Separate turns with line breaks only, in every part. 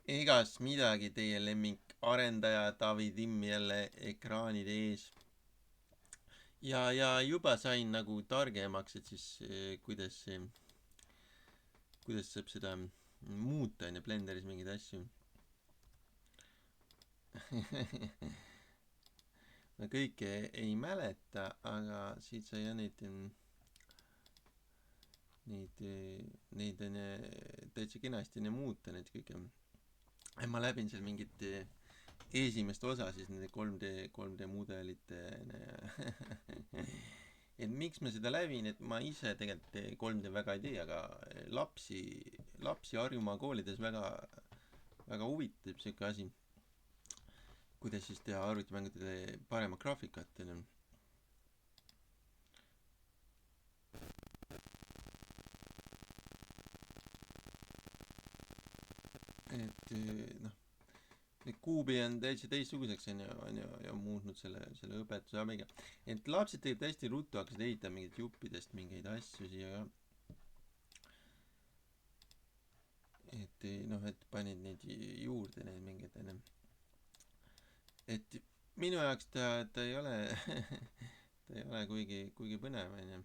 Egas midagi, teie lemmik arendaja Taavi Timm jälle ekraanide ees. Ja juba sain nagu targemaks, et siis kuidas saab seda muuta, onju, Blenderis mingeid asju. ma kõike ei mäleta, aga siit sai jah neid on täitsa kenasti on muuta, neid kõike. Ma läbin seal mingit esimest osa siis nende 3D mudelite et miks ma seda läbin, et ma ise tegelikult 3D väga ei tee, aga lapsi Harjumaa koolides väga huvitab siuke asi, kuidas siis teha arvutimängude paremat graafikat, onju. et noh, need kuubi on täitsa teistsuguseks ja muutnud selle õpetuse abiga. et lapsed tegelikult hästi ruttu hakkasid ehitama mingit juppidest mingeid asju siia ka. et noh, et panid neid juurde, neid mingeid onju. et minu jaoks ta ei ole ta ei ole kuigi põnev onju.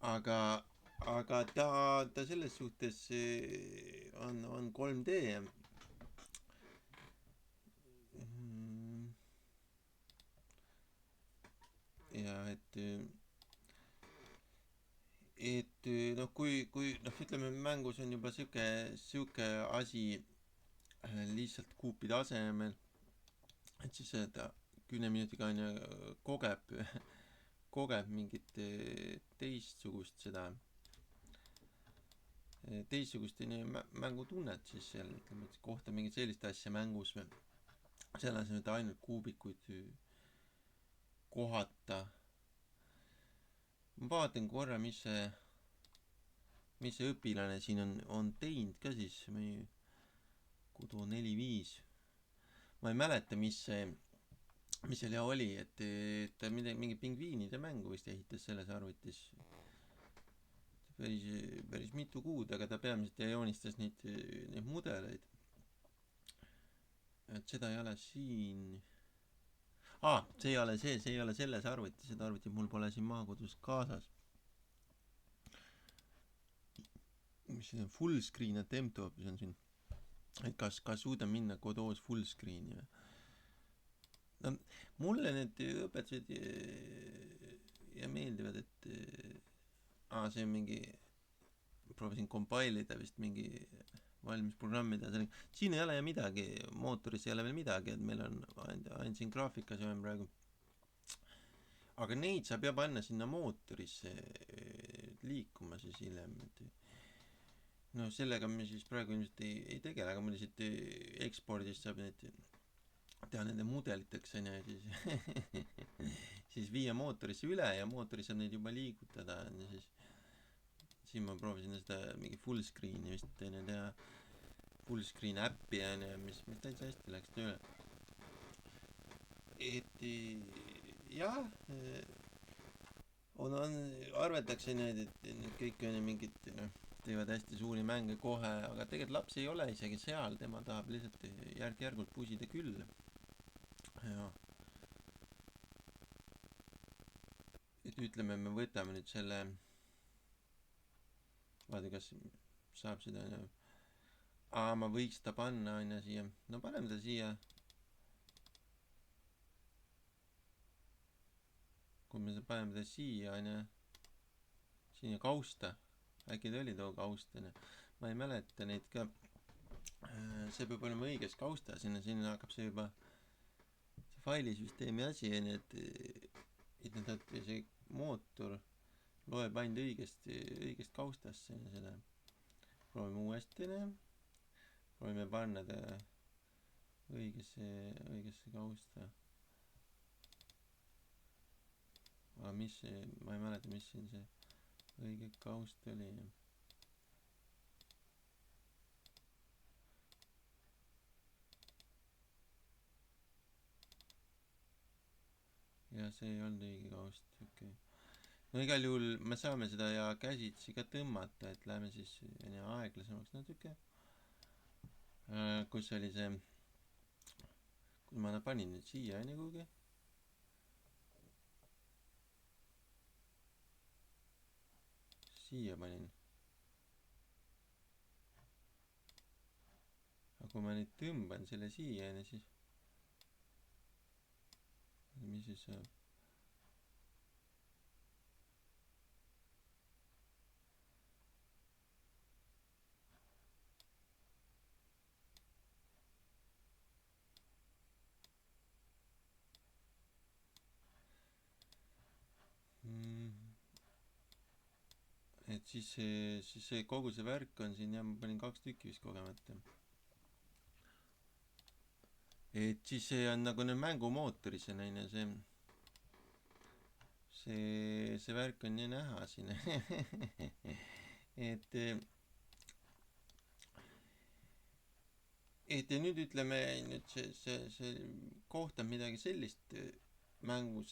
aga ta selles suhtes on 3D. ja noh, kui noh, ütleme, mängus on juba siuke asi lihtsalt kuupide asemel, et siis ta 10 minutiga on ju kogeb mingit teistsugust mängutunnet siis seal, ütleme, et kohtab mingit sellist asja mängus või selle asemel, et ainult kuubikuid kohata. ma vaatan korra, mis see õpilane siin on teinud ka siis, Kudo 4-5. ma ei mäleta, mis seal oli, et ta mingi pingviinide mängu vist ehitas selles arvutis päris mitu kuud, aga ta peamiselt joonistas neid mudeleid. et seda ei ole siin. See ei ole selles arvutis, seda arvutit mul pole siin maakodus kaasas. mis see on, full screen attempt hoopis on siin, et kas suudan minna Godot's full screen'i või. no mulle need õpetused ja meeldivad, et see on mingi, proovisin compile ida vist mingi valmis programmida, siin ei ole ju midagi, mootoris ei ole veel midagi, et meil on ainult siin graafikas on praegu, aga neid saab ja panna sinna mootorisse liikuma siis hiljem. no sellega me siis praegu ilmselt ei tegele, aga mul lihtsalt ekspordist saab neid teha nende mudeliteks onju, ja siis siis viia mootorisse üle ja mootoris saab neid juba liigutada onju. siis siin ma proovisin seda mingi full screen'i vist onju teha, full screen äppi onju, mis täitsa hästi läks tööle. et jah, arvatakse need, et need kõik on mingid teevad hästi suuri mänge kohe, aga tegelikult laps ei ole isegi seal, tema tahab lihtsalt järk-järgult pusida küll. ja et ütleme, me võtame nüüd selle, vaata kas saab seda ma võiks ta panna onju siia, no paneme ta siia. kui me paneme ta siia onju, siia kausta, äkki ta oli too kaust onju, ma ei mäleta neid ka. see peab olema õiges kaustas, sinna hakkab see juba see failisüsteemi asi onju, et see mootor loeb ainult õigest kaustast seda. proovime uuesti onju, proovime panna ta õigesse kausta. aga ma ei mäleta, mis siin see õige kaust oli. ja see ei olnud õige kaust, okei. no igal juhul me saame seda ja käsitsi ka tõmmata, et lähme siis aeglasemaks natuke. Kus oli see, kus ma panin nüüd siia kuhugi. Siia panin. aga kui ma nüüd tõmban selle siia, siis mis siis saab? Et siis see kogu see värk on siin ja ma panin 2 tükki vist kogemata. Et siis see on nagu nüüd mängumootoris ja neine see värk on nii näha siin. et ja nüüd ütleme, nüüd see koht on midagi sellist mängus,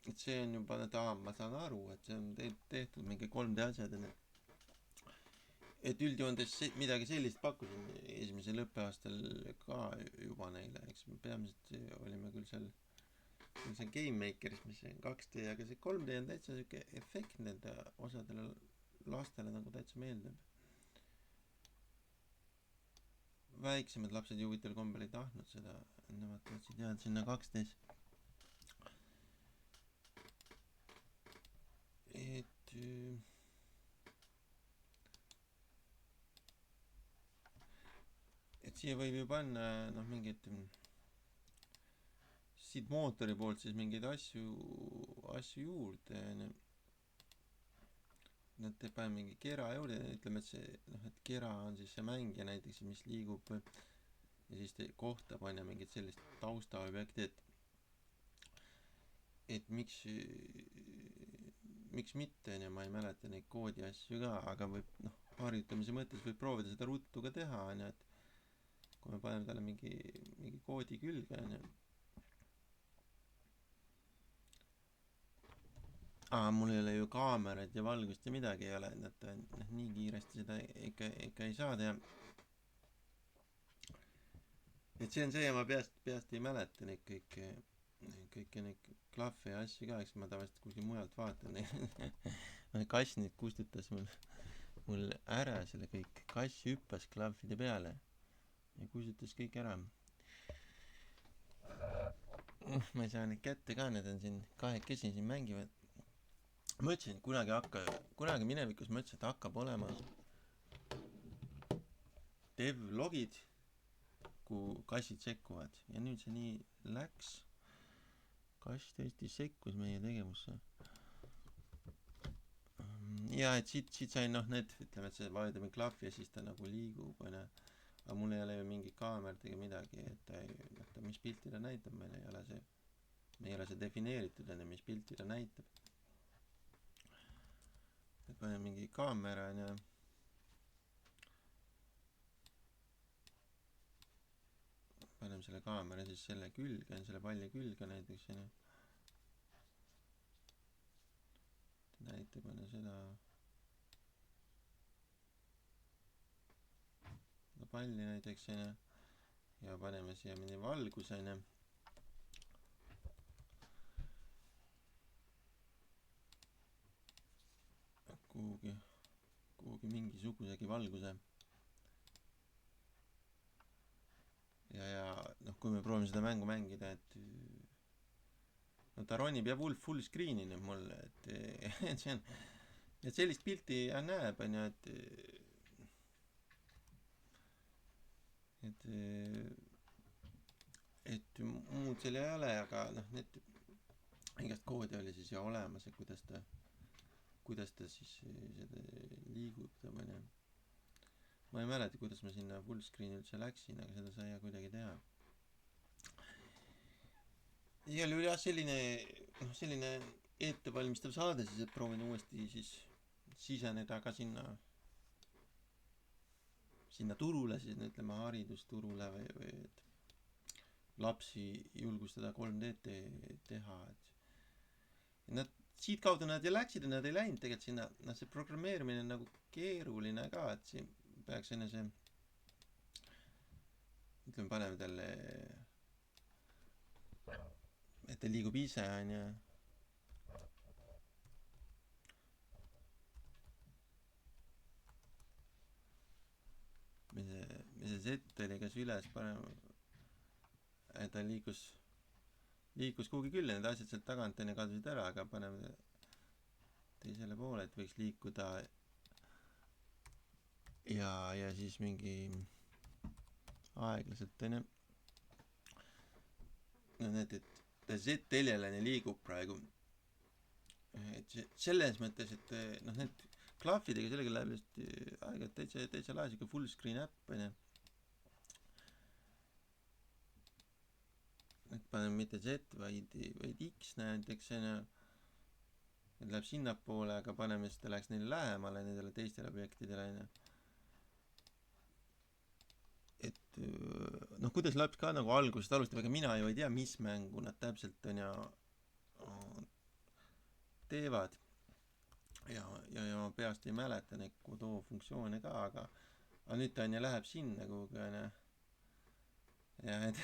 et see on juba, ma saan aru, et see on tehtud mingi 3D asjadena. Et üldjoontes midagi sellist pakkusin esimesel õppeaastal ka juba neile, eks me peamiselt olime küll seal Game Makeris, mis on 2D, aga see 3D on täitsa siuke efekt nende osadele lastele nagu täitsa meeldib. Väiksemad lapsed ju huvitaval kombel ei tahtnud seda, nemad tahtsid jääda sinna 2D-s. et siia võib ju panna mingid siit mootori poolt siis mingeid asju juurde, nad panevad mingi kera juurde, ütleme, et see et kera on siis see mängija näiteks, mis liigub ja siis kohtab mingit sellist taustaobjekti, et miks mitte, ma ei mäleta neid koodi asju ka, aga võib harjutamise mõttes võib proovida seda ruttu ka teha, et kui me paneme talle mingi koodi külge, mul ei ole ju kaamerat ja valgust ja midagi ei ole, et nii kiiresti seda ikka ei saa teha. et see on see ja ma peast ei mäleta neid kõiki neid klahve ja asju ka, eks ma tavaliselt kuskil mujalt vaatan. Kass nüüd kustutas mul ära selle kõik, kass hüppas klahvide peale ja kustutas kõik ära. ma ei saa neid kätte ka, need on siin kahekesi siin mängivad. Ma ütlesin, kunagi minevikus ma ütlesin, et hakkab olema devlogid, kuhu kassid sekkuvad ja nüüd see nii läks. Kass tõesti sekkus meie tegevusse. ja et siit sain need, ütleme, et see vajutame klahvi ja siis ta nagu liigub, aga mul ei ole ju mingi kaamerat ega midagi, et mis pilti ta näitab, meil ei ole see defineeritud, mis pilti ta näitab. et panen mingi kaamera paneme selle kaamera siis selle külge, selle palli külge näiteks näitab seda palli näiteks ja paneme siia mingi valguse kuhugi mingisugusegi valguse ja kui me proovime seda mängu mängida, et ta ronib ja full screen'i nüüd mulle, et see on, et sellist pilti näeb, et muud seal ei ole, aga need igast koodi oli siis ja olemas, et kuidas ta siis seda liigub, ma ei mäleta, kuidas ma sinna full screen'i üldse läksin, aga seda sai kuidagi teha. igal juhul jah, selline ettevalmistav saade siis, et proovin uuesti siis siseneda ka sinna turule siis, ütleme haridusturule või et lapsi julgustada 3D teha, et nad siit kaudu nad ja läksid ja nad ei läinud tegelikult sinna, noh see programmeerimine on nagu keeruline ka, et siin peaks enne see, ütleme, paneme talle, et ta liigub ise, on ju. mis see Z oli, kas üles parem, ta liikus kuhugi küll ja need asjad sealt tagant enne kadusid ära, aga paneme teisele poole, et võiks liikuda ja siis mingi aeglaselt onju. no need, et ta Z-teljelane liigub praegu, et selles mõttes, et noh need klahvidega sellega läheb just aeg-ajalt täitsa lahe siuke full screen äpp onju. et paneme mitte Z vaid X näiteks onju, et läheb sinnapoole, aga paneme siis ta läheks neile lähemale nendele teistele objektidele onju. et noh kuidas laps ka nagu algusest alustab, ega mina ju ei tea mis mängu nad täpselt onju teevad ja ma peast ei mäleta neid Godot funktsioone ka, aga nüüd ta onju läheb sinna kuhugi onju ja et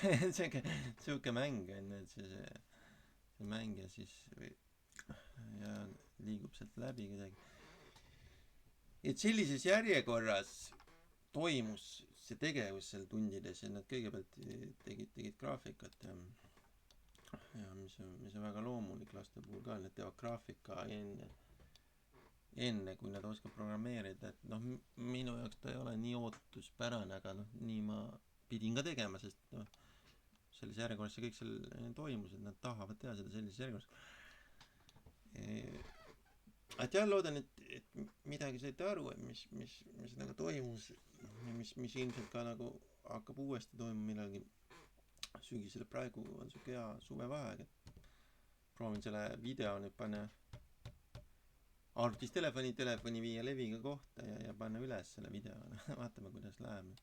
siuke mäng onju, et see mängija siis ja liigub sealt läbi kuidagi. et sellises järjekorras toimus see tegevus seal tundides ja nad kõigepealt tegid graafikat ja mis on väga loomulik laste puhul ka, nad teevad graafika enne kui nad oskavad programmeerida, et noh minu jaoks ta ei ole nii ootuspärane, aga noh nii ma pidin ka tegema, sest noh selles järjekorras see kõik seal toimus, et nad tahavad teha seda sellises järjekorras. et jah, loodan, et midagi saite aru, et mis nagu toimus ja mis ilmselt ka nagu hakkab uuesti toimuma millalgi sügisel. Praegu on siuke hea suvevaheaeg, et proovin selle video nüüd panna arvutist telefoni viia leviga kohta ja panna üles selle video vaatame kuidas läheb.